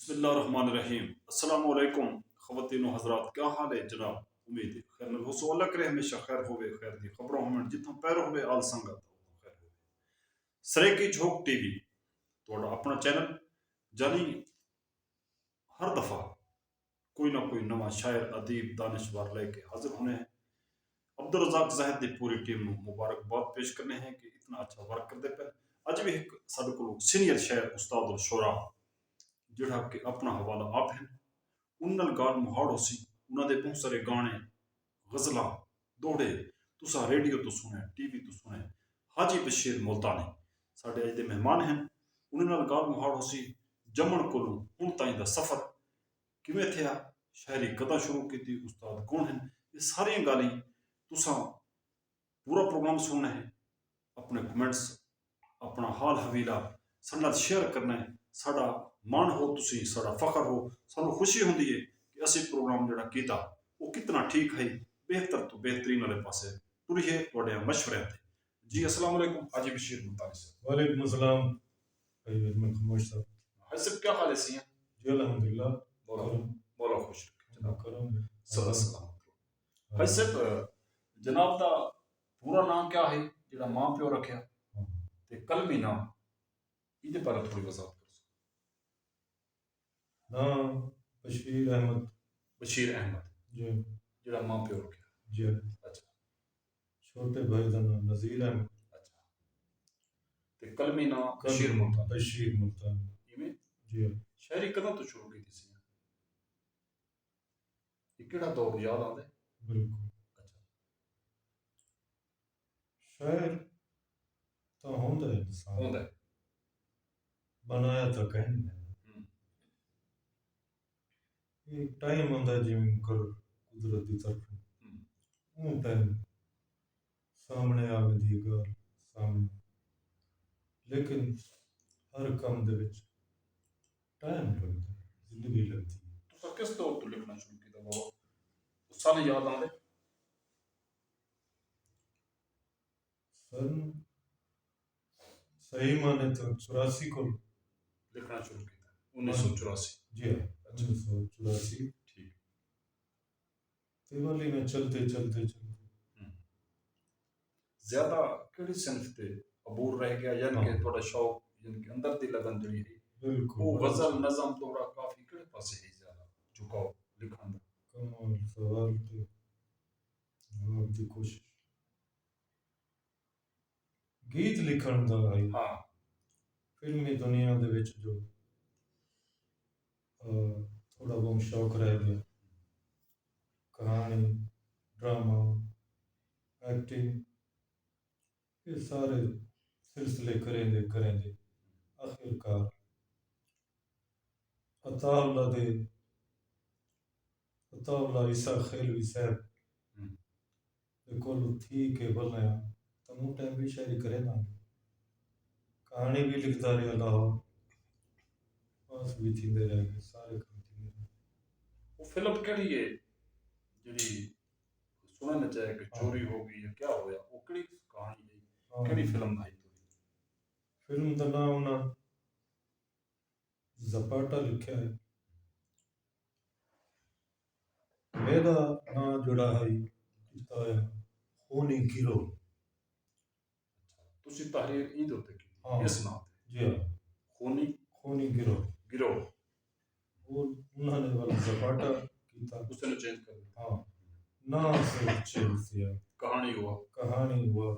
बिस्मिल्लाहिर्रहमानिर्रहीम। अस्सलाम वालेकुम ख़वातीन व हज़रात, क्या हाल है जनाब? उम्मीद है खैर नल हो। अल्लाह करे हमेशा खैर होवे, खैर दी खबरों हमें जितना पैर होवे आल संगत खैर होवे। सराइकी झोक टीवी थोड़ा अपना चैनल जानी हर दफ़ा कोई ना कोई नवा शायर अदीब दानिशवर लेके हाजिर होने हैं। अब्दुल रज़ाक ज़ाहिद दी पूरी टीम को मुबारकबाद पेश करने हैं कि इतना अच्छा वर्क करते पे। अज भी एक साडे कोल सीनियर शायर उस्ताद उल शोरा जिहड़ा कि अपना हवाला आप हैं उन नाल गाल मुहाड़ होसी। उन्होंने बहुत सारे गाने गज़लां दोड़े तुसा रेडियो तो सुने, टीवी तो सुने। हाजी बशीर मुल्तानी साडे अज दे मेहमान हैं। उन्होंने नाल गाल मुहाड़ होसी जमन कोलों हुण ताईं दा सफ़र किवें थिया, शायरी कदां शुरू की, उस्ताद कौन हैं, ये सारियां गालीं तुसा पूरा प्रोग्राम सुनना है। अपने कमेंट्स अपना हाल हवीला साडे नाल शेयर करना है। साडा मान हो, तुसी साडा फखर हो, सानू खुशी होंदी है कि असी प्रोग्राम जिहड़ा कीता वो कितना ठीक है, बेहतर तो बेहतरीन वाले पासे तुरीए तुहाडे मशवरे ते। जी अस्सलाम वालेकुम हाजी बशीर मुल्तानी साहब। वालेकुम अस्सलाम भाई अजमल खामोश साहब। हाजी साहब क्या हाल है सियां? जी अल्हम्दुलिल्लाह। मौला खुश रखे जनाब। करम सदा सलामत। हाजी साहब जनाब दा पूरा नाम क्या है जिहड़ा मां प्यो रखिया ते कलमी नाम इहदे बारे थोड़ी वजाहत करो। नाम बशीर अहमद। बशीर अहमद जी जिहड़ा मां प्यो रखिया। जी। अच्छा। छोटे भाई का नाम नज़ीर अहमद। अच्छा ते कलमी नाम बशीर मुल्तानी। बशीर मुल्तानी इवें जी। शायरी कदों तो शुरू की सी? ये केड़ा दौर याद आंदा है? बिल्कुल। अच्छा। शायर तो होंदा है इंसान, होंदा है, बनाया तो कहीं नहीं। एक टाइम होंदा जिवें मुकर कुदरत की तरफ वो टाइम सामने आवेंदी गल सामने, लेकिन हर काम दे विच टाइम लगता है, जिंदगी लगती है। तुसा किस दौर तो लिखना शुरू किया बाबा? उस साल याद आंदे? सन सही माने तो 84 को लिखना शुरू किया, 1984। जी हाँ, 1984। ठीक। दिवाली में चलते चलते चलते ज्यादा केड़ी सिनफ ते अबूर रह गया, यानी कि थोड़ा शौक, यानी कि अंदर दी लगन जड़ी है बिल्कुल वो गजल नज़म थोड़ा काफी केड़े पासे है ज्यादा झुकाव लिखण दा? कमाल सवाल ते जवाब दी कोशिश। गीत लिखण दा है हाँ फिल्मी दुनिया दे विच जो थोड़ा बहुत शौक रह गया। कहानी, ड्रामा, एक्टिंग, ये सारे सिलसिले करेंदे आखिरकार अताउल्ला ईसा खेलवी साहब दे कोल थी के बोलया तो मुँह टाइम भी शायरी करे ना, कहानी भी लिखता रहा लाहौर, बस भी थी रह गए सारे काम थी रहे। वो फिल्म केड़ी है जड़ी सुनने न चाहे कि चोरी हो गई या क्या होया, वो केड़ी कहानी है, केड़ी फिल्म आई? फिल्म का नाम उन्हें जपाटा लिखा है। मेरा नाम जुड़ा है किता है खूनी गिरो। तुसी तहरीर ईद होते की हाँ इस नाम जी हाँ, खूनी गिरो गिरो वो उन्होंने वाला जपाटा किता, उसने चेंज कर दिया। हाँ नाम से चेंज किया, कहानी हुआ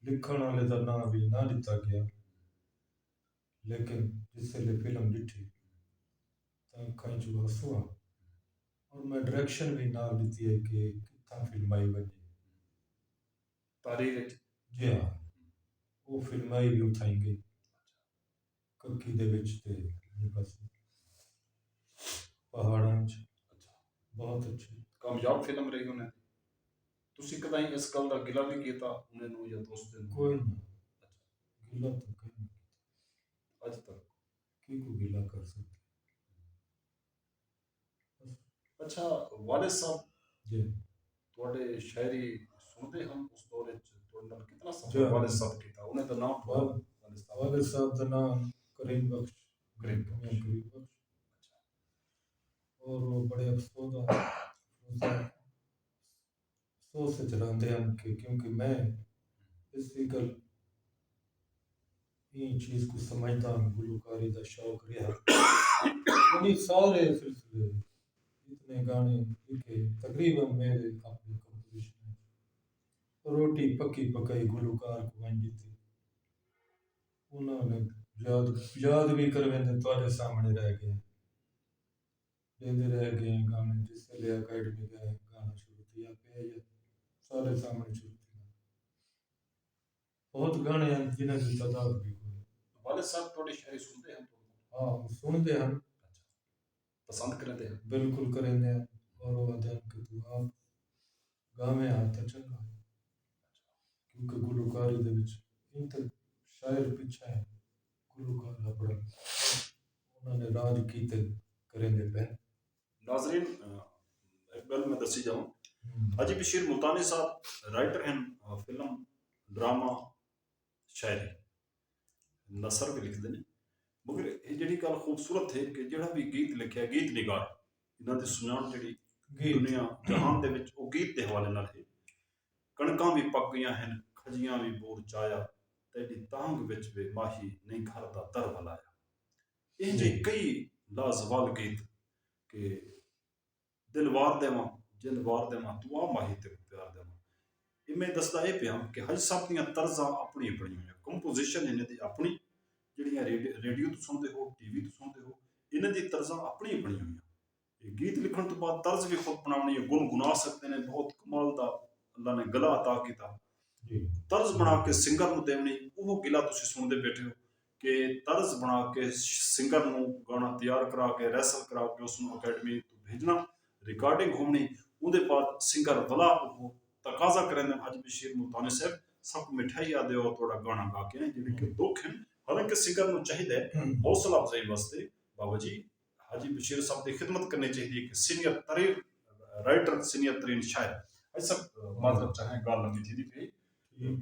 लिखण वाले का नाम भी ना लिखा गया, लेकिन जिससे फिल्म लिखी तो कहीं चुका सुआ और मैं डायरेक्शन भी ना लीती है कि कितना फिल्म आई बनी तारीख। जी हाँ, वो फिल्म आई भी उठाई गई कक्की दे विच ते पासे पहाड़ां च। अच्छा बहुत अच्छी कामयाब फिल्म रही उन्हें। तुसी कदाई इस गल दा गिला भी कीता उन्हें या दोस्त ने? कोई ना। अच्छा गिला तो कहीं आज तक की को गिला कर सकते। अच्छा वाले साहब जी थोड़े शायरी सुनते हम उस दौर विच थोड़े नाल कितना जी सफर वाले साहब कीता, उन्हें तो नाम वाले साहब का नाम करीम बख्श करीब मियां करीब बख्श। और वो बड़े अफसोस से चलाते हैं कि क्योंकि मैं इस गल इन चीज़ को समझता हूँ, गुलकारी का शौक रहा, यानी सारे सिलसिले इतने गाने लिखे तकरीबन मेरे अपने कंपोजिशन है। रोटी पक्की पकाई गुलकार को वहीं दी उन्होंने याद याद भी करवेंदे तुम्हारे सामने रह गए, लेंदे रह गए गाने जिससे ले अकेडमी गए गाना शुरू किया पे या सारे सामने शुरू किया। बहुत गाने हैं जिन्हें की तादाद भी कोई। वाले साहब थोड़ी शायरी सुनते हैं तो हाँ सुनते हैं, पसंद करते हैं। बिल्कुल करेंगे हैं। और वो अध्ययन के तू आप गावे हाथ चंगा है क्योंकि गुलकारी दे विच इंत शायर पीछे है गुलकार अपना उन्होंने राज कीते करेंगे पे नाजरीन एक गल मैं दसी जाऊं, हाजी बशीर मुल्तानी साहब राइटर हैं फिल्म ड्रामा शायरी नसर भी लिखते हैं, मगर ये जी गल खूबसूरत है कि जो भी गीत लिखा गीत निगार इन्हों की सुनान जी दुनिया जहान के गीत के हवाले नाल है। कणकां भी पक गई हैं खजियां भी बोर चाया तेरी तांग विच वे माही नहीं घर दा दर भलाया। ये जी कई लाजवाल गीत के दिल वार देवां जिंद वार देवां तू आ माही ते प्यार देवां। इमें दसदा ये पिया कि हज साहब दियां तर्जां अपनी अपनी हुई कंपोजिशन इन्हें दी अपनी जिहड़ियां रेडियो तो सुनते हो टीवी तो सुनते हो इन्हें दी तर्जां अपनी अपनी हुई। गीत लिखण तो बाद तर्ज भी खुद बनानी है, गुनगुना सकते हैं, बहुत कमाल दा अल्लाह ने गला अता किया। तर्ज बना के सिंगर नूं देवनी वो गिला तुसीं सुनते बैठे हो कि तर्ज बना के सिंगर नूं गाना तैयार करा के रैसल करा के उसनूं अकैडमी तो भेजना रिकॉर्डिंग होनी उहदे बाद सिंगर भला वो तकाजा करेंदे हाजी बशीर मुल्तानी साहब सब मिठाई आ दिओ थोड़ा गाना गा के जिहड़े कि दुख हैं। हालांकि सिंगर नूं चाहिए हौसला अफजाई वास्ते बाबा जी हाजी बशीर साहब की खिदमत करनी चाहिए कि सीनियर तरीन राइटर सीनियर तरीन शायर ऐसा मतलब चाहे गाल लंबी थी पे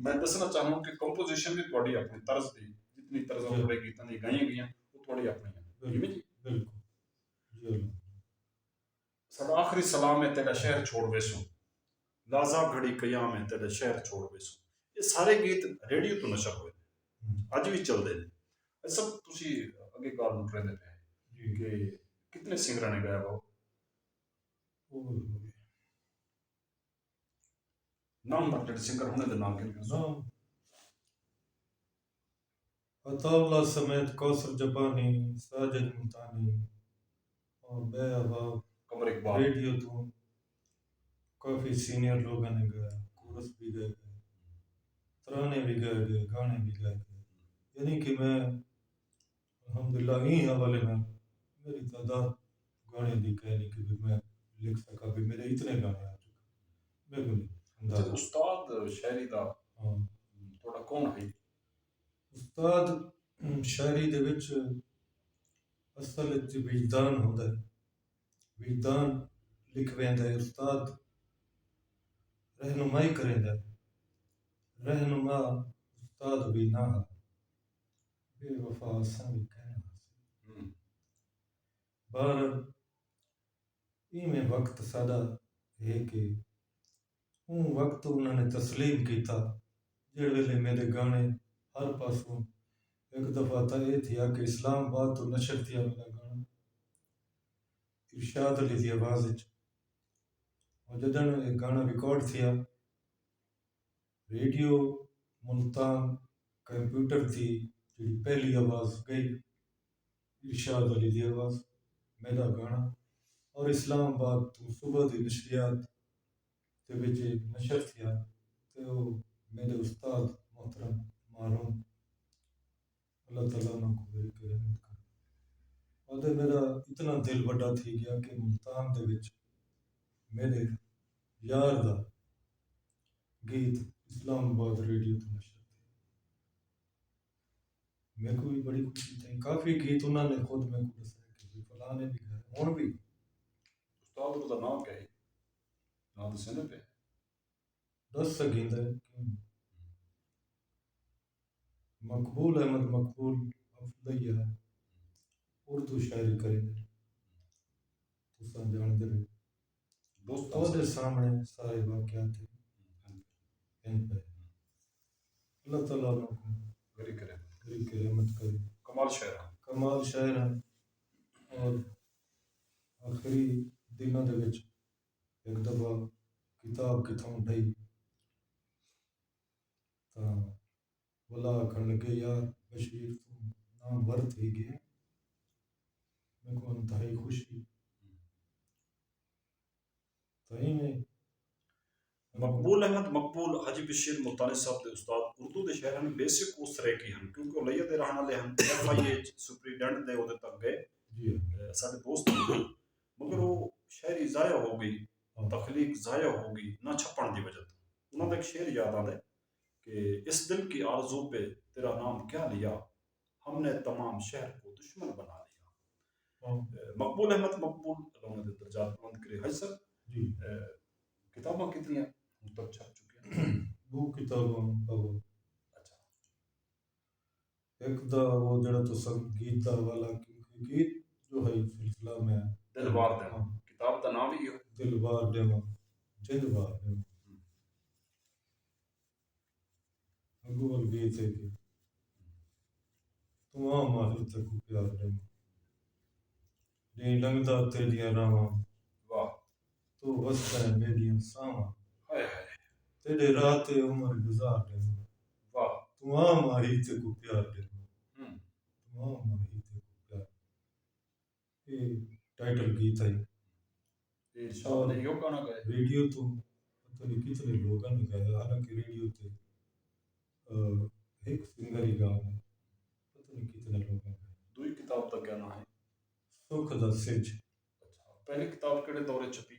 मैं दसना चाहूँ कि कंपोजिशन भी थोड़ी अपनी तर्ज दी जितनी तर्ज थोड़े गीतों की गाई गई वो थोड़ी अपनी है। बिल्कुल साडा आखिरी सलाम है तेरा शहर छोड़ वेसो लाजा घड़ी कयाम है तेरे शहर छोड़ वेसो ये सारे गीत रेडियो तो नशर हुए अज भी चलते हैं। सब तुसी अगे गाल उठ रहे थे कि कितने सिंगर ने गाया वो नाम पर सिंगर होने के नाम के अताउल्ला समेत कौसर जबानी साजिद मुल्तानी और बेअबाब कमर इकबाल रेडियो तो काफ़ी सीनियर लोगों ने गाया, कोरस भी गाए गए, तराने भी गाए गए, गाने भी गाए गए। यानी कि मैं अल्हम्दुलिल्लाह ही हवाले में मेरी तादाद गाने दी कहनी कि भी मैं लिख सका भी मेरे इतने गाने आ चुके मेरे को नहीं अंदाजा। उस्ताद शायरी दा हाँ थोड़ा कौन है उस्ताद शायरी दे विच असल च विजदान होंदा है, विजदान लिख वेंदा है, उस्ताद रहनुमाई करेंदा है, रहनुमा उस्ताद भी ना बेवफा असां भी कहना बार इमें वक्त सादा है कि वक्त उन्होंने तस्लीम किया जिस वेले मेरे गाने हर पासों एक दफ़ा तो ये थिया कि इस्लामाबाद तो नशर थिया मेरा गाना इरशाद अली की आवाज़ और जदन ये गाना रिकॉर्ड थिया रेडियो मुल्तान कंप्यूटर थी जी पहली आवाज़ गई इरशाद अली की आवाज़ मेरा गाना और इस्लामाबाद तो सुबह की नशरियात के विच नशर थिया तो मेरे उस्ताद मोहतरम मारूम अल्लाह ताला ना को मेरी रहमत करे और मेरा इतना दिल बड़ा थी गया कि मुल्तान दे विच मेरे यार दा गीत इस्लामाबाद रेडियो तो नशर थे। मेरे को भी बड़ी खुशी थी, काफ़ी गीत उन्होंने खुद मेरे को दसा कि फलाने भी गाए हुण भी उस्ताद का नाम क्या है नाम दसने पे दस सकींदा है मकबूल अहमद मकबूल अफलैया اردو شاعری کریں گے تساں جانتے رہے تواڈے سامنے سارے واقعات ہیں پہ اللہ تعالیٰ کو گری کرے گری کی رحمت کرے کمال شاعر ہیں اور آخری دنوں دے وچ ایک دفعہ کتاب کتھوں ڈھائی تاں بلا آکھن لگے یار بشیر تو نام ورت ہی گیا میں کو انتہائی خوشی تائیں میں مقبول احمد مقبول حاجی بشیر ملتانی صاحب دے استاد اردو دے شہر میں بیسک اس سرائکی ہیں کیونکہ وہ لیا دے رہن والے ہیں ایف آئی اے سپریڈنٹ دے عہدے تک گئے جی سارے دوست ہیں مگر وہ شاعری ضائع ہو گئی تخلیق ضائع ہو گئی نہ چھپن دی وجہ تو انہوں نے ایک شعر یاد آتا ہے کہ اس دل کی آرزو پہ تیرا نام کیا لیا ہم نے تمام شہر کو دشمن بنا لیا مقبول احمد مقبول اللہ نے درجات بلند کرے حج سر جی کتاباں کتنی ہیں تک چھپ چکی ہیں وہ کتاباں پاو اچھا ایک دا وہ جڑا تو سب گیت دا والا گیت جو ہے سلسلہ میں دل بار دے کتاب دا نام ہی ہے دل بار دیوا جد بار دیوا اگول گیت ہے کہ تمام ماہر تک پیار دیوا نہیں لنگدا تیریاں راواں واہ تو وسدا ہے میریاں ساواں ہائے ہائے تیرے راہ تے عمر گزار دیوا واہ تمام ماہر تک پیار دیوا تمام ماہر تک پیار یہ ٹائٹل گیت ہے ارشاد نے یوں گانا گائے ریڈیو تو پتہ نہیں کتنے لوگوں نے گایا حالانکہ ریڈیو تے ایک سنگر ہی گایا پتہ نہیں کتنے لوگوں نے گایا دوئی کتاب دا کیا نام ہے سکھ دا سج اچھا پہلی کتاب کیڑے دورے چھپی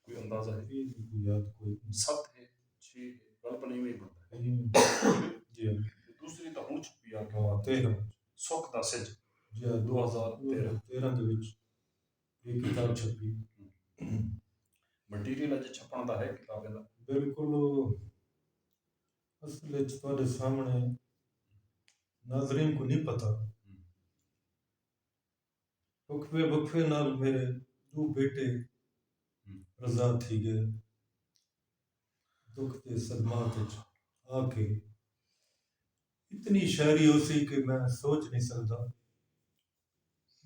کوئی اندازہ ہے یہ کوئی یاد کوئی 7 ہے 6 ہے گلپ نہیں میں بنتا ہے جی ہاں دوسری تو ہوں چھپی آ کے ہاں 13 سکھ دا سج جی ہاں 2013 دے وچ یہ کتاب چھپی مٹیریل اج چھپن دا ہے کتابیں دا بالکل اصل وچ تواڈے سامنے ناظرین کو نہیں پتہ وقفے وقفے نال میرے 2 بیٹے رضا تھی گئے دکھ تے صدمات وچ آ کے اتنی شاعری ہو سی کہ میں سوچ نہیں سکتا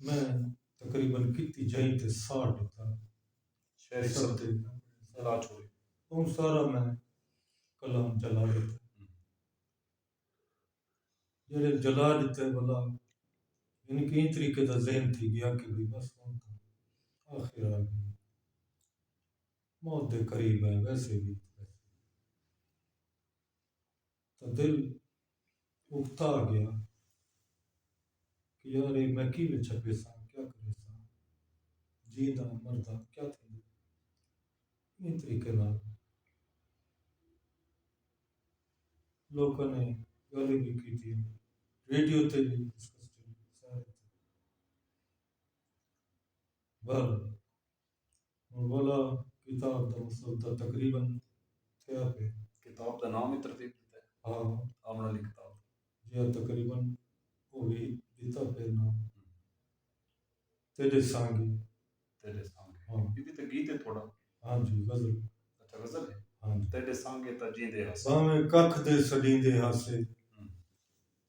میں تقریباً کتی جائیں تے ساڑ دیتا شاعری سب سب تے جلا چھوڑی وہ سارا میں کلام جلا دیتا جڑے جلا دیتے بلا یعنی کئی طریقے دا ذہن تھی گیا کہ بھی بس ہوں تو آخر آ گئی موت دے قریب ہے ویسے بھی تو دل اکتا گیا کہ یار یہ میں کی چھپے سا کیا کرے سا جیندہ مردہ کیا تھی اس طریقے نال لوگوں نے گالی بھی کی تھی ریڈیو تے بھی ڈسکس سارے بہر والا کتاب دا مسودہ تقریباً تھیا پہ کتاب دا نام ہی ترتیب دیتا ہے ہاں آمن علی کتاب جی تقریباً وہ بھی دیتا پہ نام تیرے سانگی ہاں یہ تے گیت ہے تھوڑا ہاں جی غزل اچھا غزل ہے ہاں جی تیرے سانگے تا جیندے ہاسے باویں ککھ دے سڑیندے ہاسے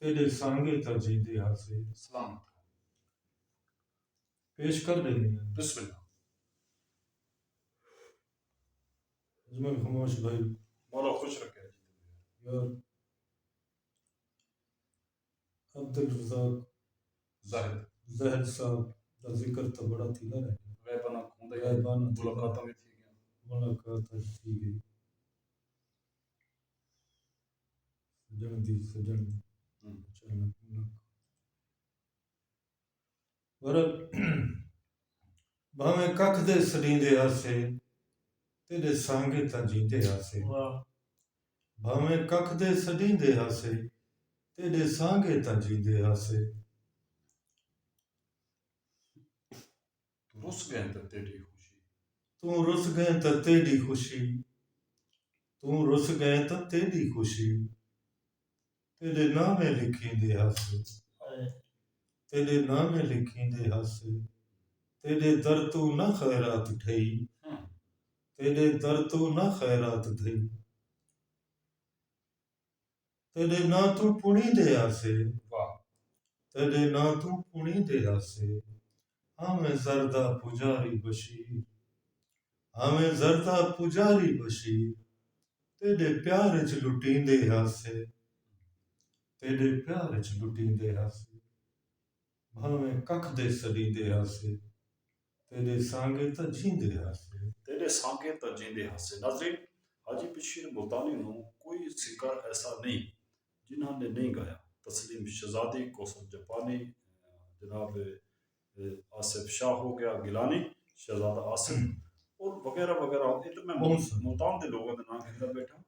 تیرے سانگے تا جیندے ہاسے سلام پیش کر دینے ہیں بسم اللہ اجمل خاموش بھائی مولا خوش رکھے یار عبد الرزاق زاہد صاحب دا ذکر تو بڑا تھی نہ رہے غیبانہ کھوندے غیبانہ ملاقاتاں بھی تھی گیا ملاقات تھی گئی سجن دی اچانک ملاقات ورل بھاویں ککھ دے سڑیندے ہاسے تیرے سانگے تا جیندے ہاسے بھاویں ککھ دے سڑیندے ہاسے تیرے سانگے تا جیندے ہاسے تو رس گئے تے تیری خوشی تو رس گئے تا تیری خوشی تو رس گئے تا تیری خوشی تیرے نامے لکھیندے ہاسے तेरे नामे लिखींदे हासे तेरे दर तू ना खैरात ठई तेरे दर तू ना खैरात धई तेरे ना तू पुणी दे आसे वाह तेरे ना तू पुणी दे आसे हमें जरदा पुजारी बशीर हमें जरदा पुजारी बशीर तेरे प्यार च लुटींदे हासे तेरे प्यार च लुटींदे हासे भावें कख दे सड़ींदे हासे तेरे सांगे त जींदे हासे तेरे सांगे तो जींदे हंसे। नाज़रीन, हाजी बशीर मुल्तानी नु कोई सिंगर ऐसा नहीं जिन्होंने नहीं गाया। तस्लीम शहजादी, कौसर जापानी, जनाब आसिफ शाह हो गया गिलानी, शहजादा आसिफ और वगैरह वगैरह। ये तो मैं बहुत सारे मुल्तान के लोगों के नाम कहता बैठा।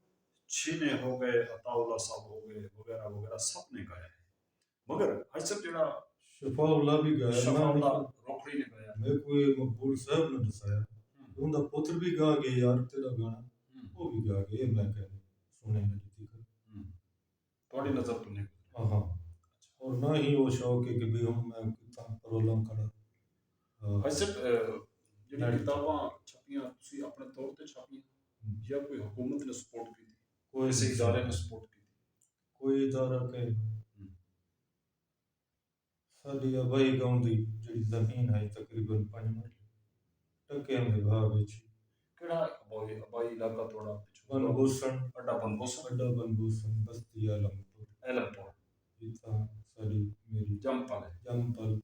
छीने हो गए, अताउल्ला साहब हो गए, वगैरह वगैरह सब ने गाया है। मगर हजरत जड़ा शफाउल्ला भी गाया शफाउल्ला रोखड़ी ने गाया। मेरे को ये मकबूल साहब ने दसाया उनका पुत्र भी गा गए यार तेरा गाना वो भी गा गए मैं कहने सुने मेरी थी थोड़ी नजर तो नहीं। हाँ और ना ही वो शौक है कि भी हम मैं कितना प्रॉब्लम करा हजरत ਜਿਹੜੀ ਕਿਤਾਬਾਂ ਛਪੀਆਂ ਤੁਸੀਂ ਆਪਣੇ ਤੌਰ ਤੇ ਛਾਪੀਆਂ ਜਾਂ ਕੋਈ हुकूमत ने सपोर्ट की थी, कोई किसी इदारे ने सपोर्ट की थी? कोई इदारा के साडी आबाई गांव दी ਜਿਹੜੀ ਜ਼ਮੀਨ ਹੈ ਤਕਰੀਬਨ 5 ਮਰਲੇ ਟੱਕਿਆਂ ਦੇ ਭਾਅ ਵਿੱਚ ਕਿਹੜਾ ਅਬਾਈ ਇਲਾਕਾ ਤੁਹਾਡਾ ਪਿਛੋਂ बनभूषण ਅੱਡਾ ਬੰਬੋਸਾ अड्डा बनभूषण बस्ती आलमपुर एलमपुर इतना सारी मेरी जमपल है जमपल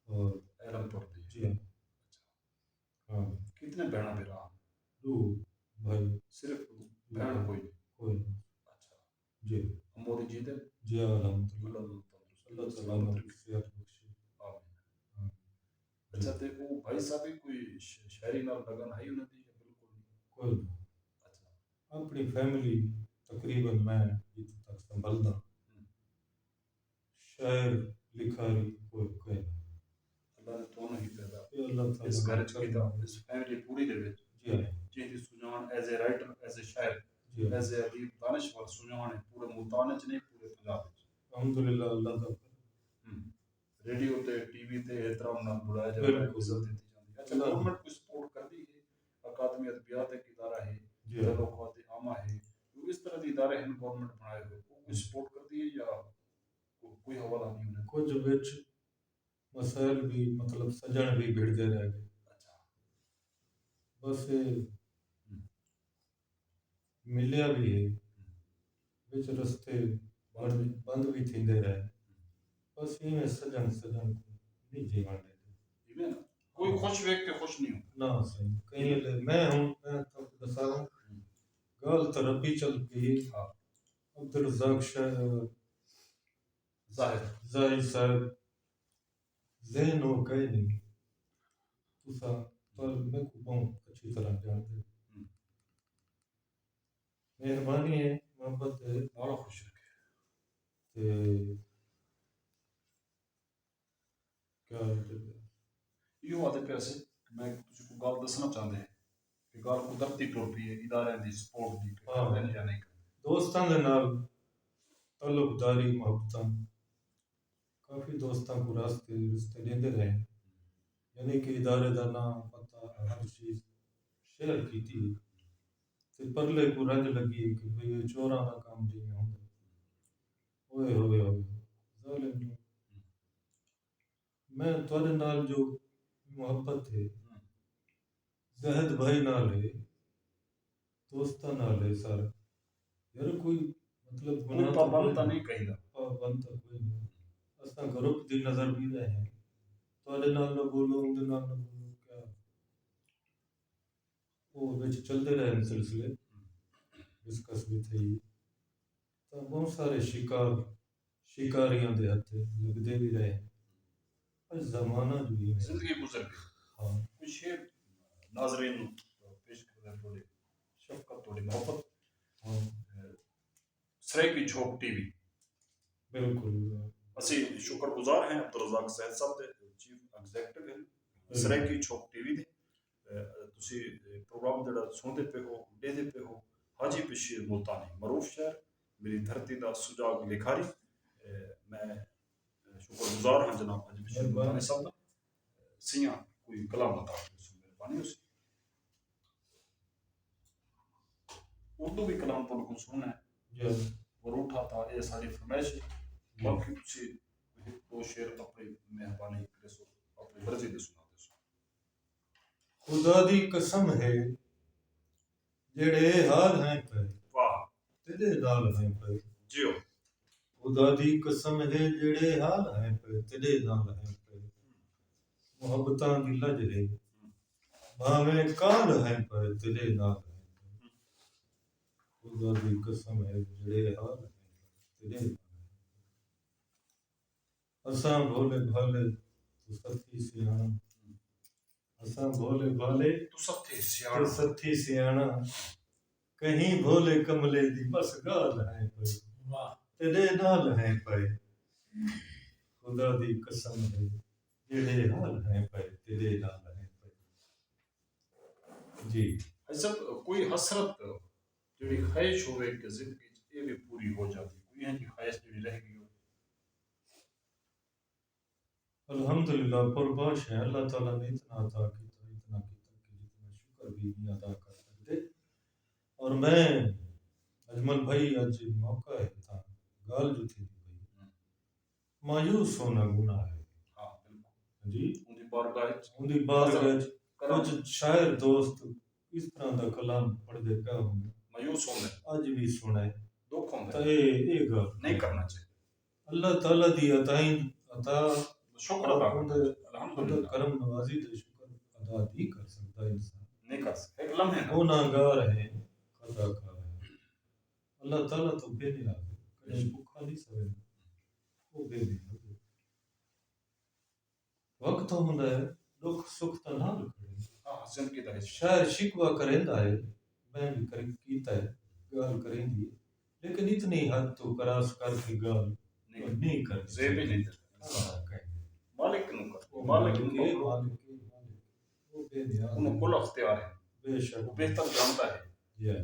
और एलमपुर दी। जी हाँ हाँ कितने बहना बेरा? दो भाई सिर्फ बहन कोई नहीं? कोई नहीं अच्छा जी अम्मो दी जीते जी अल्हम्दुलिल्लाह अल्लाह अल्लाह ताला ने सेहत बख्शे आमीन। अच्छा ते वो भाई साहब भी कोई शायरी नाल लगन है उन्हें दी या बिल्कुल नहीं? कोई नहीं अच्छा अपनी फैमिली तकरीबन मैं जित तक संभलदा शायर लिखारी कोई नहीं अल्लाह ने दोनों ही पैदा ये अल्लाह ताला इस घर च करम कीता, इस फैमिली पूरी दे विच जी हाँ जिहदी Sujan as a writer as a शायर जी हाँ एज ए अदीब दानिशवर सुजान है पूरे मुल्तान च नहीं पूरे पंजाब च। अल्हम्दुलिल्लाह अल्लाह दा रेडियो ते टीवी ते एहतराम नाल बुलाया जाता है, बिल्कुल इज्जत दी जाती है। अच्छा गवर्नमेंट कोई सपोर्ट करती है? अकादमी अदबियात एक इदारा है, जी हाँ तलुकात आमा है, तो इस तरह के इदारे हैं गवर्नमेंट बनाए हुए, वो कोई सपोर्ट करती है या कोई हवाला नहीं उन्हें? कुछ विच मसाइल भी मतलब सजन भी भिड़ते रह गए अच्छा बस ये मिलिया भी है विच रस्ते बंद भी थींदे रहे बस इवें सजन को नहीं जीवन देते इवें ना कोई खुश वेख के खुश नहीं हो ना सही कहीं ले मैं हूँ मैं तो बता रहा हूँ गाल तो रबी चल गई हाँ अब्दुल रज़ाक जाहिर साहब ज़हन हो कहीं नहीं तुसा पर मैं को बहुत अच्छी तरह जानते मेहरबानी है मोहब्बत है बड़ा खुश रखे ते क्या यो आते पैसे मैं तुझे को गाल दसना चाहते हैं कि गाल कुदरती टुर पई है इदारे दी सपोर्ट दी हाँ। करदे ने या नहीं करदे? दोस्तां दे नाल ताल्लुकदारी मोहब्बतां काफ़ी दोस्तां को रिश्ते देंदे रहे यानी कि इदारे दा नाम पता हर चीज़ शेयर कीती ते परले को रंज लगी कि भाई ये चोरां दा काम जिवें हुंदा ओए होए होए जालिम लोग मैं तुहाडे नाल जो मोहब्बत है जहद भाई नाल है दोस्तां नाल है सारा यार कोई मतलब कोई गुनाह तो पाबंद कोई तो नहीं कहीदा पाबंद तो कोई नहीं असां ग्रुप दी नज़र भी रहे हैं तुहाडे नाल ना बोलो उनदे नाल ना बोलो क्या वो विच चलते रहे सिलसिले डिस्कस भी थी तो बहुत सारे शिकारियां दे हथे लगते भी रहे पर जमाना जो ही है जिंदगी गुजर गई। हाँ कुछ शेर नाजरीन पेश करते हैं थोड़ी शफकत थोड़ी मोहब्बत। हाँ सराइकी झोक टीवी बिल्कुल ਅਸੀਂ ਸ਼ੁਕਰਗੁਜ਼ਾਰ ਹਾਂ ਅਬਦੁਲ ਰਜ਼ਾਕ ਸੈਦ ਸਾਹਿਬ ਦੇ ਚੀਫ ਐਗਜ਼ੈਕਟਿਵ ਹੈ ਸਰਾਈਕੀ ਝੋਕ ਟੀਵੀ ਦੇ। ਤੁਸੀਂ ਪ੍ਰੋਗਰਾਮ ਜਿਹੜਾ ਸੁਣਦੇ ਪਏ ਹੋ ਦੇਖਦੇ ਪਏ ਹੋ ਹਾਜੀ ਬਸ਼ੀਰ ਮੁਲਤਾਨੀ ਮਰੂਫ ਸ਼ਾਇਰ मेरी धरती का सुजाग लिखारी। मैं शुक्रगुजार हाँ जनाब अज बशीर मलतानी साहब दा सियां कोई कलाम अता मेहरबानी उसी उर्दू भी कलाम तुहाडे कोल सुनना है और उठा था ये सारी फरमाइश बाकी तुसी दो शेर अपनी मेहरबानी करे सो अपनी मर्जी दे सुना दे सो खुदा दी कसम है जेड़े हाल हैं पे वाह तेरे नाल हैं पे जियो खुदा दी कसम है जेड़े हाल हैं पे तेरे नाल हैं पे मोहब्बतां दी लज है भावें काल हैं पे तेरे नाल हैं पे खुदा दी कसम है जेड़े हाल हैं पे तेरे नाल असां भोले भाले तू सत्थी सियाणा असां भोले भाले तू सत्थे तू सियाणा सत्थी सियाणा कहीं भोले कमले दी बस गाल है पे वाह तेरे नाल है पे खुदा दी कसम है जेड़े हाल है पे तेरे नाल है पे जी सब कोई हसरत जेड़ी ख्वाहिश होवे कि जिंदगी ये भी पूरी हो जाती कोई है ख्वाहिश जेड़ी रह गई हो अल्हम्दुलिल्लाह कुर्बाश है अल्लाह ताला ने इतना अता किया कि जितना शुक्र भी नहीं अदा कर सकते और मैं अजमल भाई आज मौका है था गाल जो थी भाई मायूस होना गुनाह है हाँ बिल्कुल जी उनकी उनकी बारगाह कुछ शायर दोस्त इस तरह का कलाम पढ़ दे क्या हूँ मायूस होना आज भी सुने दुख होता तो ये गल नहीं करना चाहिए अल्लाह ताला दी अता शुक्र अदा उनके करना अल्हम्दुलिल्लाह करम नवाजी दे शुक्र अदा नहीं कर सकता इंसान नहीं कर सकते एक लम्हे ना गुनाहगार है खताकार है अल्लाह ताला तो बेनियाज है कहीं भूखा नहीं सवे वो बेनियाज है वक्त ਹੁੰਦਾ है दुख सुख दा नाल खड़े हाँ जिंदगी दा शायर शिकवा करेंदा है मैं भी कर कीता है गाल करेंदी लेकिन इतनी हद तो करास करके गाल नहीं कर जेब ही नहीं देता मालिक नु कर मालिक नु वो बेनियाज उन्हें कुल अख्तियार है बेशक वो बेहतर जानता है या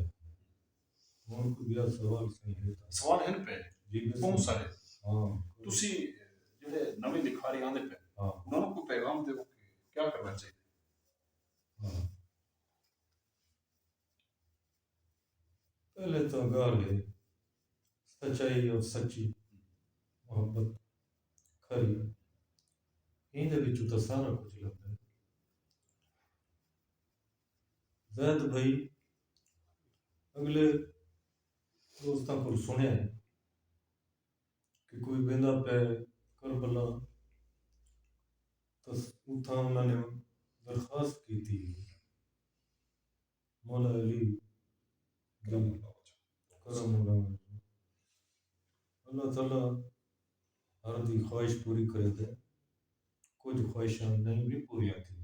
ਹੁਣ ਕੋਈ ਵੀ ਸਵਾਲ ਸਹੀ ਹੈ सवाल है पे जी बहुत सारे हाँ तुसी जेडे नवी लिखारी आंदे पे हाँ उन्होंने को पैगाम दे क्या करना चाहिए हाँ पहले तो गाल है सच्चाई और सच्ची मोहब्बत खरी इहदे विच तो सारा कुछ लगदा है जैद भाई अगले दोस्तां को सुनिया है कि कोई बेंदा पे करबला तो उथा उन्होंने दरखास्त की थी मौला अली करम अल्लाह ताला हर दी ख्वाहिश पूरी करे दे कुछ ख्वाहिशां नहीं भी पूरी थी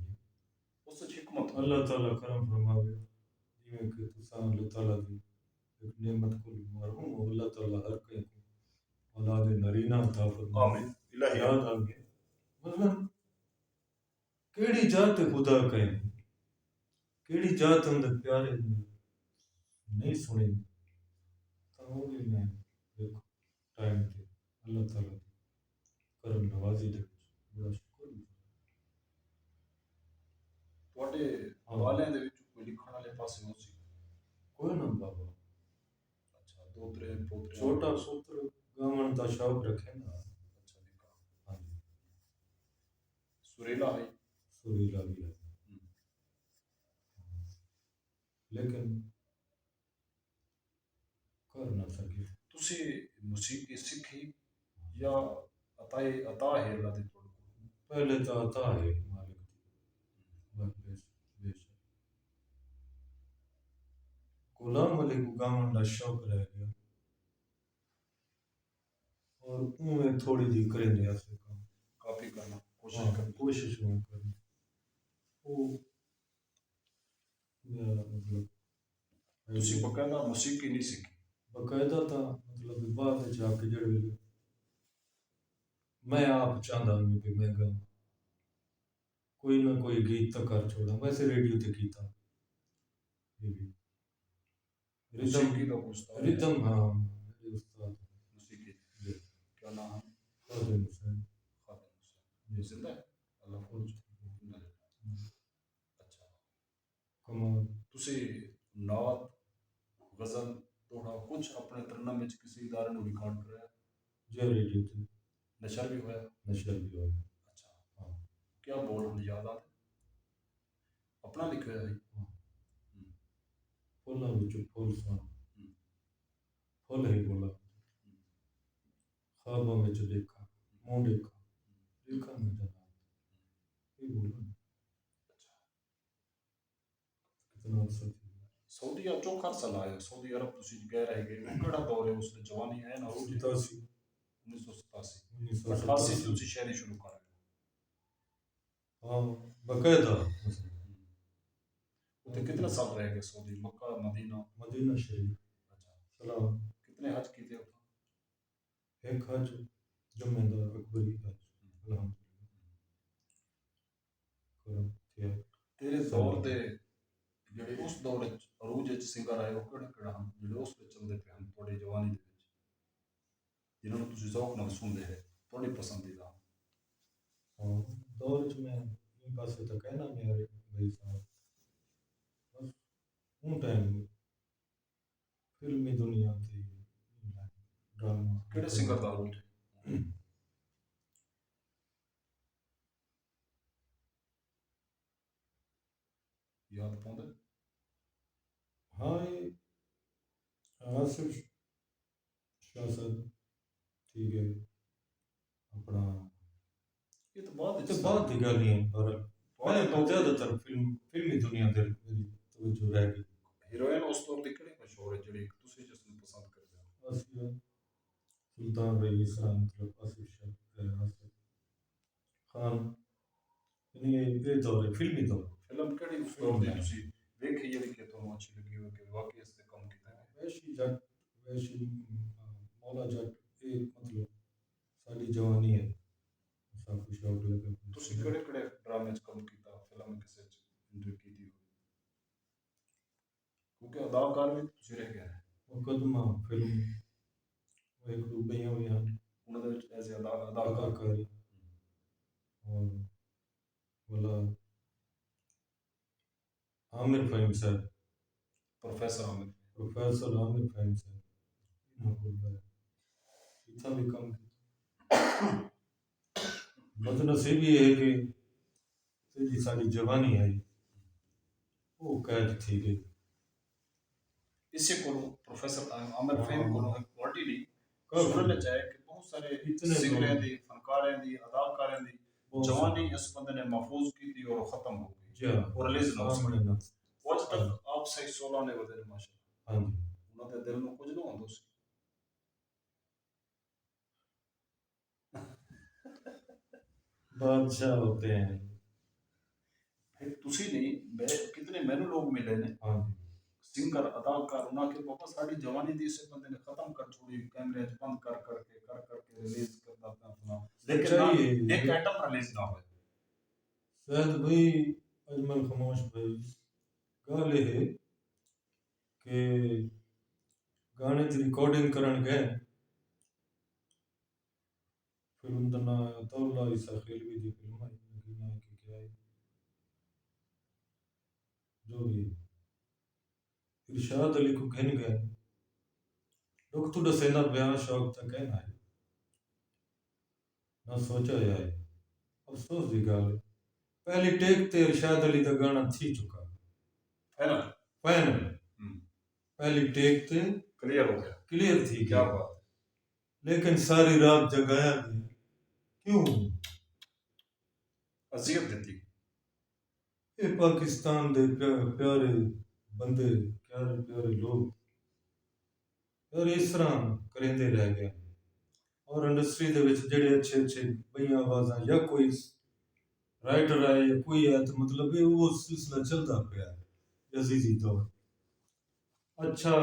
उस हिकमत अल्लाह ताला करम फरमावे जिवें कि तुसां अल्लाह ताला दी एक नेमत को मरहूम हो अल्लाह ताला हर कहीं को औलाद नरीना अता फरमावे आमीन इलाही याद आ गया मतलब केड़ी जात खुदा कहे केड़ी जात अंदर प्यारे नहीं सुने तो वो भी मैं देखो टाइम पे अल्लाह ताला करम नवाजी दे बड़ा शुक्र ਤੁਹਾਡੇ ਹਵਾਲਿਆਂ ਦੇ ਵਿੱਚ ਕੋਈ ਲਿਖਣ ਵਾਲੇ ਪਾਸੇ ਹੋ ਸੀ कोई ना बाबा ਅੱਛਾ ਦੋਤਰੇ ਪੋਤਰੇ छोटा पुत्र गावन का शौक रखे ना ਅੱਛਾ ਲਿਖਾ हाँ जी सुरीला है सुरीला भी है लेकिन कर ना सके ਤੁਸੀਂ ਮੌਸੀਕੀ ਸਿੱਖੀ ਜਾਂ ਅਤਾ ਹੈ ਅੱਲਾ ਦੇ ਤੁਹਾਡੇ ਕੋਲ पहले तो आता है मालिक दी बेशक गुलाम अली को गावन का शौक रह गया और उन्हें थोड़ी दी करेंगे ऐसे काम ਕਾਪੀ ਕਰਨਾ ਕੋਸ਼ਿਸ਼ ਕਰਨੀ कोशिश में करनी वो मेरा मतलब ਤੁਸੀਂ ਬਕਾਇਦਾ ਮੌਸੀਕੀ ਨਹੀਂ ਸਿੱਖੀ बकायदा था मतलब बाद में जाके जड़ वेले मैं आप चाहता हूँ कि मैं गाऊं कोई ना कोई गीत तो कर छोड़ा वैसे रेडियो ते कीता ये भी मौसीकी का उस्ताद है। रिदम हाँ मेरे उस्ताद मौसीकी जी क्या नाम है खादिम हुसैन जिंदा है अल्लाह फौज अच्छा कमाल ਤੁਸੀਂ ਨਾਤ ਗਜ਼ਲ ਦੋੜਾ ਕੁਝ ਆਪਣੇ ਤਰਨਮ ਵਿੱਚ ਕਿਸੇ ਇਦਾਰੇ ਨੂੰ ਰਿਕਾਰਡ ਕਰਾਇਆ ਜੀ ਰੇਡੀਓ ਨਸ਼ਰ ਵੀ ਹੋਇਆ ਨਸ਼ਾ ਵੀ ਹੋਇਆ ਅੱਛਾ ਹਾਂ ਕੀ ਬੋਲ ਹੁਣ ਯਾਦ ਆ ਆਪਣਾ ਲਿਖਿਆ ਹੈ ਫੁੱਲਾਂ ਵਿੱਚੋਂ ਫੁੱਲ ਸੋਹਣਾ ਫੁੱਲ ਹੀ ਬੋਲਾ ख्वाबों में जो देखा मुंह देखा देखा मैं जनाब ये बोला कितना अच्छा थी सऊदी अरब चौखा अरसा लाया सऊदी अरब ਤੁਸੀਂ ਗਏ ਰਹੇ ਗਏ ਕਿਹੜਾ ਦੌਰ ਹੈ ਉਸ ਵਿੱਚ ਜਵਾਨੀ ਹੈ ਨਾ ਉਹ 87 1987 88 ਚ ਤੁਸੀਂ ਸ਼ਾਇਰੀ ਸ਼ੁਰੂ ਕਰ ਰਹੇ हाँ बकायदा उधर कितने साल रह गए सऊदी मक्का मदीना मदीना शरीफ अच्छा सलाम कितने हज किए उधर एक हज जुम्मेदार अकबरी हज अल्हम्दुलिल्लाह करम तेरे दौर दे ਜਿਹੜੇ ਉਸ ਦੌਰ ਵਿੱਚ ਅਰੂਜ ਵਿੱਚ ਸਿੰਗਰ ਆਏ ਉਹ ਕਿਹੜੇ ਕਿਹੜਾ ਹਨ ਜਿਹੜੇ ਉਸ ਵਿੱਚ ਚੱਲਦੇ ਪਏ ਹਨ ਤੁਹਾਡੀ ਜਵਾਨੀ ਦੇ ਵਿੱਚ ਜਿਨ੍ਹਾਂ ਨੂੰ ਤੁਸੀਂ ਜ਼ੌਕ ਨਾਲ ਸੁਣਦੇ ਹੈ ਤੁਹਾਡੀ ਪਸੰਦੀਦਾ हाँ दौर च मैं इन पासे तो कहना मेरे भाई साहब बस उन टाइम फिल्मी दुनिया थी ड्रामा ਕਿਹੜੇ ਸਿੰਗਰ ਦਾ ਅਰੂਜ ਯਾਦ ਪਾਉਂਦੇ हाँ ये आसिफ शाह साहब ठीक है अपना ਇਹ ਤਾਂ ਬਾਅਦ तो बहुत ही गल है पर मैं तो ज्यादातर फिल्मी दुनिया दे मेरी तवज्जो रह गई ਹੀਰੋਇਨ ਉਸ ਦੌਰ ਦੀ ਕਿਹੜੀ ਮਸ਼ਹੂਰ ਹੈ ਜਿਹੜੀ ਤੁਸੀਂ ਜਿਸ ਨੂੰ ਪਸੰਦ ਕਰਦੇ ਹੋ आसिया सुल्तान रईस मतलब आसिफ शाह आसिफ खान ये दौर है फिल्मी दौर ਫਿਲਮ ਕਿਹੜੀ ਉਸ ਦੌਰ ਦੀ ਤੁਸੀਂ ਵੇਖੀ ਜਿਹੜੀ ਕਿ ਤੁਹਾਨੂੰ ਅੱਛੀ ਲੱਗੀ ਹੋਵੇ ਕਿ ਵਾਕਈ ਇਸ ਤੇ ਕੰਮ ਕੀਤਾ ਹੈ वैशी जट वैशी मौला जट ये मतलब साड़ी जवानी है सब कुछ शौक लगे ਤੁਸੀਂ ਕਿਹੜੇ ਕਿਹੜੇ ਡਰਾਮੇ 'ਚ ਕੰਮ ਕੀਤਾ ਫਿਲਮ ਕਿਸੇ 'ਚ ਇੰਟਰਵਿਊ ਕੀਤੀ ਹੋਵੇ ਕਿਉਂਕਿ ਅਦਾਕਾਰ ਵੀ ਤੁਸੀਂ ਰਹਿ ਗਏ मुकदमा फिल्म एक रुपये हुई हैं ਉਹਨਾਂ ਦੇ ਵਿੱਚ ਐਜ਼ ਅਦਾਕਾਰ अदाकारी और बोला आमिर फहीम साहब ਪ੍ਰੋਫੈਸਰ ਆमिर प्रोफेसर आमिर फहीम साहब इतना भी कम बदनसीबी ये है कि तेरी सारी जवानी है वो कैद थी गई ਇਸੇ ਕੋਲੋਂ ਪ੍ਰੋਫੈਸਰ ਆमिर ਫਹੀਮ ਕੋਲੋਂ ਇੱਕ ਕੁਆਲਿਟੀ ਨਹੀਂ कब ਸੁਣਨ ਵਿੱਚ ਆਇਆ ਕਿ ਬਹੁਤ ਸਾਰੇ इतने ਸਿੰਗਰਾਂ ਦੀ ਫਨਕਾਰਾਂ ਦੀ ਅਦਾਕਾਰਾਂ ਦੀ ਜਵਾਨੀ ਇਸ ਬੰਦੇ ਨੇ ਮਹਿਫੂਜ਼ ਕੀਤੀ ਔਰ ਉਹ ਖਤਮ ਹੋ ਗਈ जा ਔਰ ਰਿਲੀਜ਼ ਨਾ ਹੋ सामने ना ਸਕੀ ਉਹ ਅੱਜ ਤੱਕ ਆਪ ਸਹੀ 16 ਨੇ ਵਧੇ ਨੇ ਮਾਸ਼ਾ हाँ जी ਉਹਨਾਂ ਦੇ ਦਿਲ ਨੂੰ ਕੁਝ ਨਾ ਹੁੰਦਾ ਸੀ बादशाह होते हैं ਫਿਰ ਤੁਸੀਂ ਨਹੀਂ ਮੈਂ ਕਿਤਨੇ ਮੈਨੂੰ ਲੋਕ ਮਿਲੇ ਨੇ हाँ जी ਸਿੰਗਰ ਅਦਾਕਾਰ ਉਹਨਾਂ ਕੇ ਬਾਬਾ ਸਾਡੀ ਜਵਾਨੀ ਦੀ ਇਸੇ ਬੰਦੇ ਨੇ ਖਤਮ ਕਰ ਛੋੜੀ ਕੈਮਰੇ 'ਚ ਬੰਦ ਕਰ ਕਰਕੇ ਰਿਲੀਜ਼ ਕਰਦਾ ਪਿਆ ਆਪਣਾ ਲੇਕਿਨ ਨਾ ਇੱਕ ਆਈਟਮ ਰਿਲੀਜ਼ ਨਾ ਹੋਏ शायद भाई अजमल खामोश भाई गल ये कि गाने की रिकॉर्डिंग करन गए फिल्म का नाम तौला ईसा खेलवी की फिल्म आई लगी ना कि क्या है जो भी इरशाद अली को कहन गए दुख तो दसेना बयान शौक तक कहना है ना सोचा जाए अफसोस की गल पहली टेक ते इरशाद अली का गाना थी चुका फाइनल फाइनल पहली टेक ते क्लियर थी क्या बात लेकिन सारी रात जगाया गया क्यों अजियत देती ये पाकिस्तान दे प्यारे बंदे प्यारे प्यारे लोग यार इस तरह करेंदे रह गए और इंडस्ट्री दे विच जेड़े अच्छे अच्छे बई आवाज़ां या कोई राइटर आए या कोई है तो मतलब ये वो सिलसिला चलता पाया यजीदी दौर अच्छा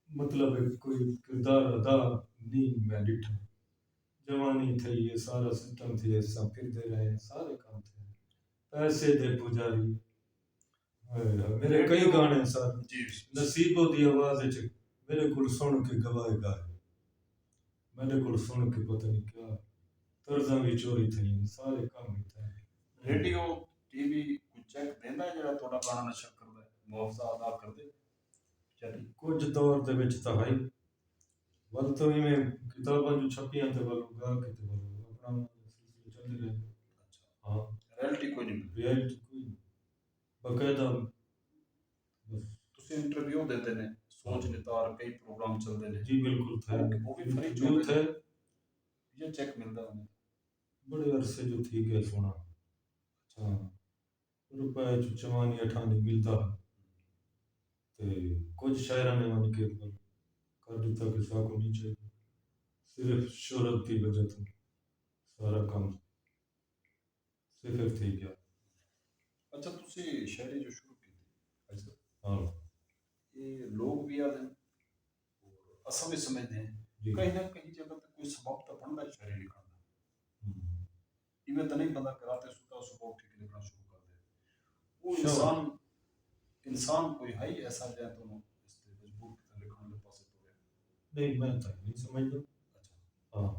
मतलब कोई किरदार अदा नहीं मैं डिठा जवानी थी ये सारा सिस्टम थी ऐसा फिरते रहे सारे काम थे पैसे दे पुजारी मेरे कई गाने सर नसीबों दी आवाज़ च मेरे को सुन के गवाए गाए मेरे को सुन के पता नहीं क्या ਤਰਜ਼ਾਂ ਵੀ ਚੋਰੀ ਥਈਆਂ, ਸਾਰੇ ਕੰਮ ਹੀ ਥਏ। ਰੇਡੀਓ ਟੀਵੀ ਕੋਈ ਚੈੱਕ ਦਿੰਦਾ ਜਿਹੜਾ ਤੁਹਾਡਾ ਗਾਣਾ ਨਸ਼ਾ ਕਰਦਾ ਹੈ, ਮੁਆਵਜ਼ਾ ਅਦਾ ਕਰਦੇ ਚੱਲੀ ਕੁਝ ਦੌਰ ਦੇ ਵਿੱਚ ਤਾਂ ਹੈ ਵੱਲ ਤੋਂ ਇਵੇਂ ਕਿਤਾਬਾਂ ਜੋ ਛਪੀਆਂ ਤੇ ਵੱਲ ਗਾ ਕੇ ਤੇ ਵੱਲ ਆਪਣਾ ਸਿਲਸਿਲੇ ਚੱਲਦੇ ਰਹੇ। ਅੱਛਾ, ਹਾਂ, ਰੈਲਿਟੀ ਕੋਈ ਨਹੀਂ ਮਿਲਦੀ। ਰਿਐਲਿਟੀ ਕੋਈ ਨਹੀਂ। ਬਕਾਇਦਾ ਬਸ ਤੁਸੀਂ ਇੰਟਰਵਿਊ ਦਿੰਦੇ ਨੇ, ਸੋਚ ਨਿਤਾਰ ਕਈ ਪ੍ਰੋਗਰਾਮ ਚੱਲਦੇ ਨੇ, जी बिल्कुल थे। वो भी फ्री जो चलते थे ये चेक मिलता है बड़े अरसे जो थी गए सोना। अच्छा, रुपए जो चवानी अठानी मिलता ते कुछ शायरा ने मन के पर कर दिता कि साको नहीं चाहिए, सिर्फ शोहरत की वजह से सारा काम सिर्फ थी गया। अच्छा, तुसी शायरी जो शुरू की थी ऐसा हाँ ये लोग भी आते हैं और असम भी समझते हैं जी। कहीं ना कहीं जगह तक कोई सबब तो बनता है शायरी लिखने का। इवें तो नहीं बंदा कराते सुता सुबह उठ के लिखना शुरू कर दे, वो इंसान कोई है ही ऐसा जाए तो इससे मजबूर कितना लिखने के पास तो है नहीं मैं तो नहीं समझ लो। अच्छा हाँ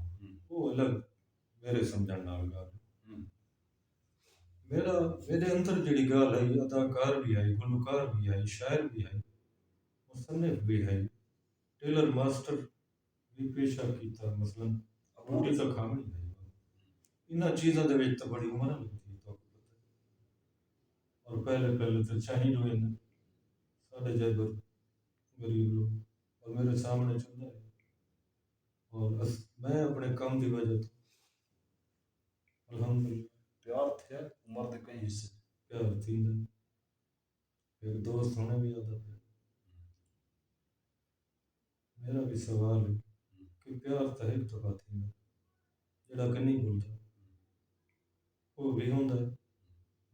वो अलग मेरे समझण नाल गल। मेरा मेरे अंदर जिहड़ी गल है अदाकार भी है, गुलकार भी है, शायर भी है, मुसन्निफ भी है, टेलर मास्टर भी पेशा कीता, मसलन रोटी तो खानी है। इन्हां चीज़ां दे विच तां बड़ी उमर लगदी है तो और पहले तो शहीद हुए ने साढ़े जैसे गरीब लोग और मेरे सामने चलता है और मैं अपने काम की वजह तो अल्हम्दुलिल्लाह प्यार थे उम्र के कई हिस्से प्यार थी। एक दोस्त होने भी आता है। मेरा भी सवाल है कि प्यार तो एक तो बात ही जड़ा कि नहीं बोलता वो भी होता है,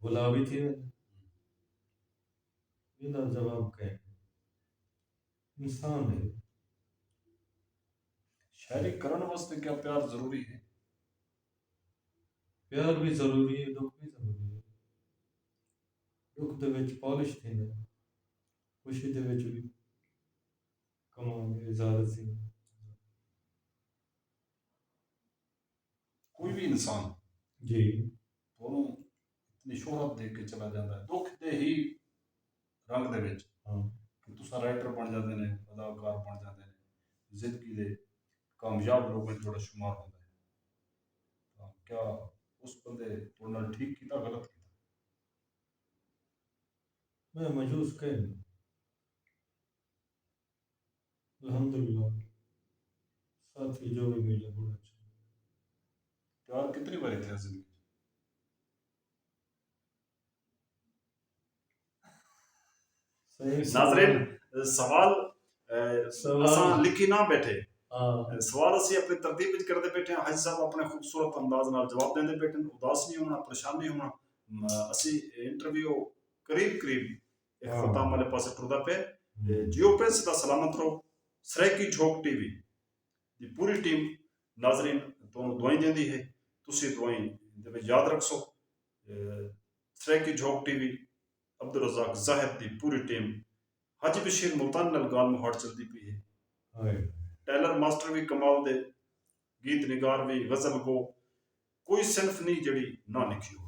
बुला भी थी इहदा जवाब क्या है? इंसान है। शायरी करने वास्ते क्या प्यार जरूरी है? प्यार भी जरूरी है, दुख भी जरूरी है। दुख दे विच पॉलिश थींदा, खुशी दे विच भी कमांगे इजाजत सी। कोई भी इंसान जी दोनों इतनी शोहरत दे के चला जाता है दुख दे ही रंग दे विच हाँ कि तुसा राइटर बन जाते हैं, अदाकार बन जाते हैं, जिंदगी दे कामयाब लोगों में थोड़ा शुमार होता है। तो क्या उस बंदे थोड़े नाल ठीक कीता गलत कीता? मैं मजूस कह नहीं। अल्हम्दुलिल्लाह साथी जो भी मिले बड़ा अच्छा। प्यार कितनी बार थे जिंदगी सही नाज़रीन सवाल सवाल असां लिखी ना बैठे हाँ सवाल असी अपनी तरतीब विच करते बैठे हैं। हाजी साहब अपने खूबसूरत अंदाज नाल जवाब देंदे बैठे, उदास नहीं होना, परेशान नहीं होना। असी इंटरव्यू करीब करीब एक हाँ। खत्म वाले पासे टुरदा पे। जियो पे सदा सलामत रहो। सराइकी झोक टीवी दी पूरी टीम नाज़रीन तो दुआई देंदी है, तुसी दुआई दे विच याद रखो। सराइकी झोक टीवी अब्दुल रज़ाक जाहिद दी पूरी टीम हाजी बशीर मुल्तान नाल गाल मुहाड़ चलदी पई है। टेलर मास्टर भी कमाल दे, गीत निगार भी, गजल गो, कोई सिंफ नहीं जड़ी ना लिखी हो।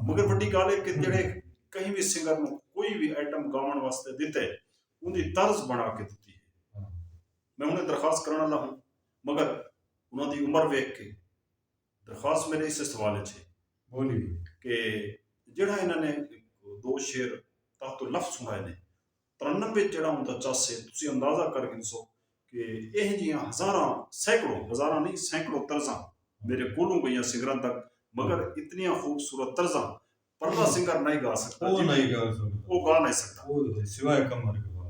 मगर वड्डी गल है कि जेड़े कहीं भी सिंगर नूं कोई भी आइटम गावन वास्ते दिते उनकी तर्ज बना के दी है। मैं उन्हें दरखास्त करने वाला हूँ मगर उन्होंने उम्र वेख के दरखास्त मेरे इस सवाल है बोली कि जेड़ा इन्होंने दो शेर तातो लफ्ज सुनाए ने तरन्नम विच जेड़ा उनका चस है तुसीं अंदाजा करके दसो कि यह जियां हज़ारां नहीं सैकड़ों तर्जा मेरे कोलों गई सिंगरां तक, मगर इतनी खूबसूरत तर्जा परला सिंगर नहीं गा सकता, वो नहीं गा सकता, वो गा नहीं सकता सिवाय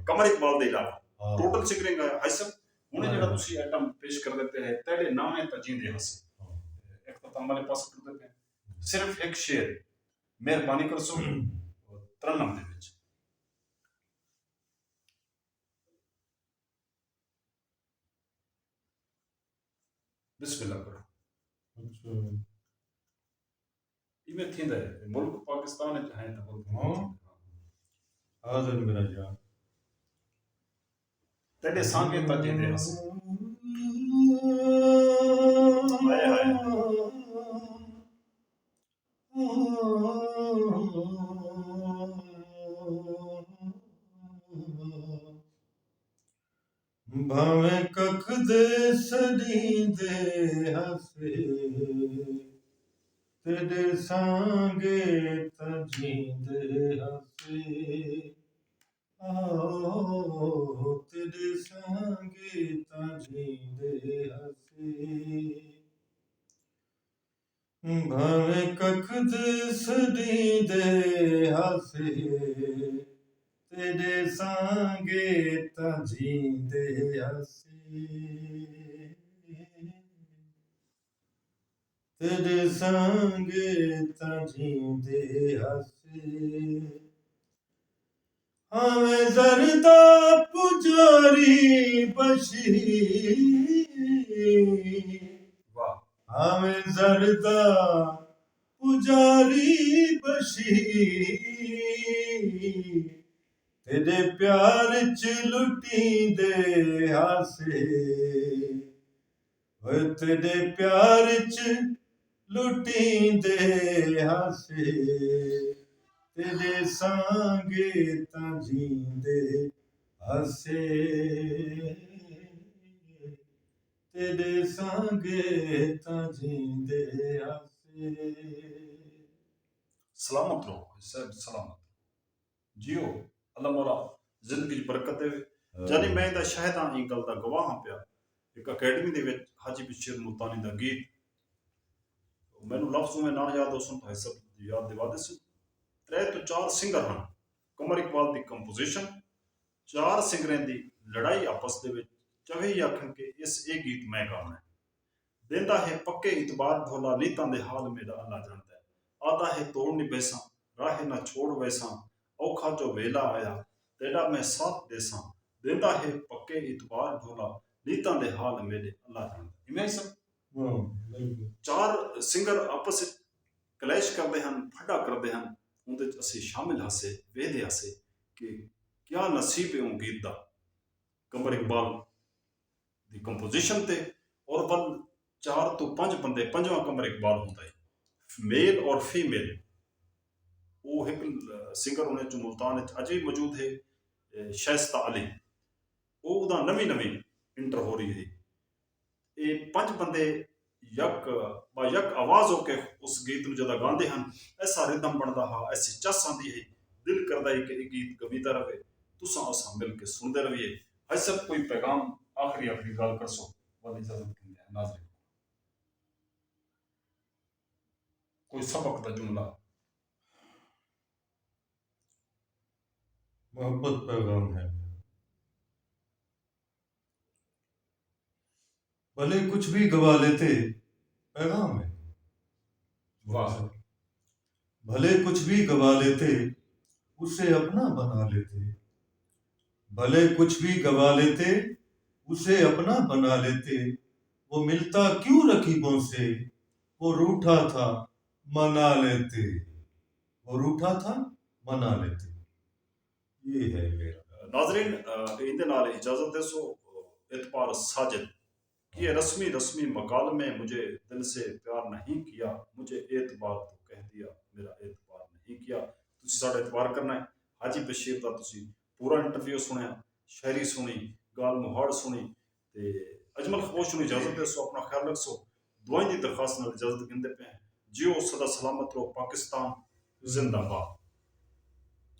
कमर इकबाल दे अलावा। हाँ। टोटल सिंगरिंग है हाइसम हुणे जेड़ा तुसी आइटम पेश कर देते हैं तेरे नाम है तजींदे हसे एक तो तमारे पास कर देते हैं सिर्फ एक शेर मेहरबानी कर सो तरन्नम दे विच बिस्मिल्लाह करो। अच्छा इवें थींदा है मुल्क पाकिस्तान है तो मुल्क हाँ हाज़िर मेरा जान तेरे सांगे तजींदे हसे हाय हाय भावें कख दे सड़ींदे हसे तेरे सांगे तां जींदे हसे आओ तेरे संगे तां जींदे हसे भावें कख दे सड़ींदे हसे तेरे संगे तां जींदे हसे तेरे संगे तां जींदे हसे हमें जरदा पुजारी बशीर वाह हमें जरदा पुजारी बशीर तेरे प्यार च लुटी दे हासे ओए तेरे प्यार च लुटी दे हासे तेरे संगे तां जींदे हसे तेरे संगे तां जींदे हसे सलामत रहो सैब सलामत जियो अल्लाह मौला जिंदगी 'ਚ बरकत देवे ਜਾਨੀ ਮੈਂ ਇਹਦਾ ਸ਼ਾਹਿਦ ਹਾਂ ਇਹ ਗੱਲ ਦਾ ਗਵਾਹ ਹਾਂ ਪਿਆ ਇੱਕ ਅਕੈਡਮੀ ਦੇ ਵਿੱਚ ਹਾਜੀ ਬਸ਼ੀਰ ਮੁਲਤਾਨੀ ਦਾ ਗੀਤ ਮੈਨੂੰ ਲਫ਼ਜ਼ ਉਵੇਂ ਨਾ ਯਾਦ ਹੋ ਸੁਣ ਤਾਂ ਸਭ ਯਾਦ ਦਿਵਾ ਦੇ ਸੀ 3 ਤੋਂ 4 ਸਿੰਗਰ ਹਨ ਕਮਰ ਇਕਬਾਲ ਦੀ ਕੰਪੋਜੀਸ਼ਨ 4 ਸਿੰਗਰਾਂ ਦੀ ਲੜਾਈ ਆਪਸ ਦੇ ਵਿੱਚ ਚਵੇ ਹੀ ਆਖਣ ਕਿ ਇਹ ਗੀਤ ਮੈਂ ਗਾਉਣਾ ਦਿੰਦਾ ਹੈ ਪੱਕੇ ਇਤਬਾਰ ਭੋਲਾ ਨੀਤਾਂ ਦੇ ਹਾਲ ਮੇਰਾ ਅੱਲਾ ਜਾਣਦਾ ਹੈ ਆਦਾ ਹੈ ਤੋੜ ਨਹੀਂ ਬੈਸਾਂ ਰਾਹ ਨਾ ਛੋੜ ਵੈਸਾਂ ਔਖਾ ਜੋ ਵੇਲਾ ਆਇਆ तेरा मैं साथ देसां दिंदा है पक्के इतबार भोला नीतां दे हाल मेरे अल्लाह जानदा इवें सब ਬਿਲਕੁਲ 4 ਸਿੰਗਰ ਆਪਸ ਵਿੱਚ ਕਲੈਸ਼ ਕਰਦੇ ਹਨ ਫੜਾ ਕਰਦੇ ਹਨ ਉਹਦੇ ਚ ਅਸੀਂ ਸ਼ਾਮਿਲ ਹਾਸੇ ਵੇਖਦੇ ਹਾਸੇ ਕਿ ਕਿਆ ਨਸੀਬ ਹੈ ਉਹ ਗੀਤ ਦਾ ਕਮਰ ਇਕਬਾਲ ਦੀ ਕੰਪੋਜੀਸ਼ਨ ਤੇ ਔਰ ਵੱਲ 4 ਤੋਂ 5 ਬੰਦੇ ਪੰਜਵਾਂ ਕਮਰ ਇਕਬਾਲ ਹੁੰਦਾ ਹੈ ਮੇਲ ਔਰ ਫੀਮੇਲ ਉਹ ਇੱਕ ਸਿੰਗਰ ਉਹਨੇ ਚ ਮੁਲਤਾਨ ਵਿੱਚ ਅਜੇ ਵੀ ਮੌਜੂਦ ਹੈ ਸ਼ਾਇਸਤਾ ਅਲੀ ਉਹ ਉਹਦਾ ਨਵੀਂ ਇੰਟਰ ਹੋ ਰਹੀ ਹੈ ਇਹ 5 ਬੰਦੇ ਯਕ ਆਵਾਜ਼ ਹੋ ਕੇ ਉਸ ਗੀਤ ਨੂੰ ਜਦੋਂ ਗਾਉਂਦੇ ਹਨ ਐਸਾ ਰਿਦਮ ਬਣਦਾ ਹੈ ਐਸੀ ਚੱਸ ਆਉਂਦੀ ਹੈ ਦਿਲ ਕਰਦਾ ਹੈ ਕਿ ਇਹ ਗੀਤ ਗਵੀਦਾ ਰਹੇ ਤੁਸਾਂ ਅਸਾਂ ਮਿਲ ਕੇ ਸੁਣਦੇ ਰਹੀਏ ਐਸਾ ਕੋਈ ਪੈਗਾਮ ਆਖਰੀ ਗੱਲ ਕਰ ਸੋ ਵਾਲੀ ਇਜਾਜ਼ਤ ਦਿੰਦੇ हैं नाज़रीन कोई सबक का जुमला मोहब्बत पैगाम है भले कुछ भी गवा लेते पैगाम है वाह भले कुछ भी गवा लेते उसे अपना बना लेते भले कुछ भी गवा लेते उसे अपना बना लेते वो मिलता क्यों रकीबों से वो रूठा था मना लेते वो रूठा था मना लेते ये है मेरा नाजरीन इनके नाल इजाजत दे सो इतबार साजिद कि ये रस्मी मकालमे मुझे दिल से प्यार नहीं किया मुझे एतबार तो कह दिया मेरा एतबार नहीं किया तुसी साडा एतबार करना है हाजी बशीर दा तुसी पूरा इंटरव्यू सुनिया शायरी सुनी गाल मुहाड़ सुनी ते अजमल खामोश नूं इजाजत दे सो अपना ख्याल रखसो दुआई दी दरखास्त नाल इजाजत गिंदे पे जियो सदा सलामत रहो पाकिस्तान जिंदाबाद।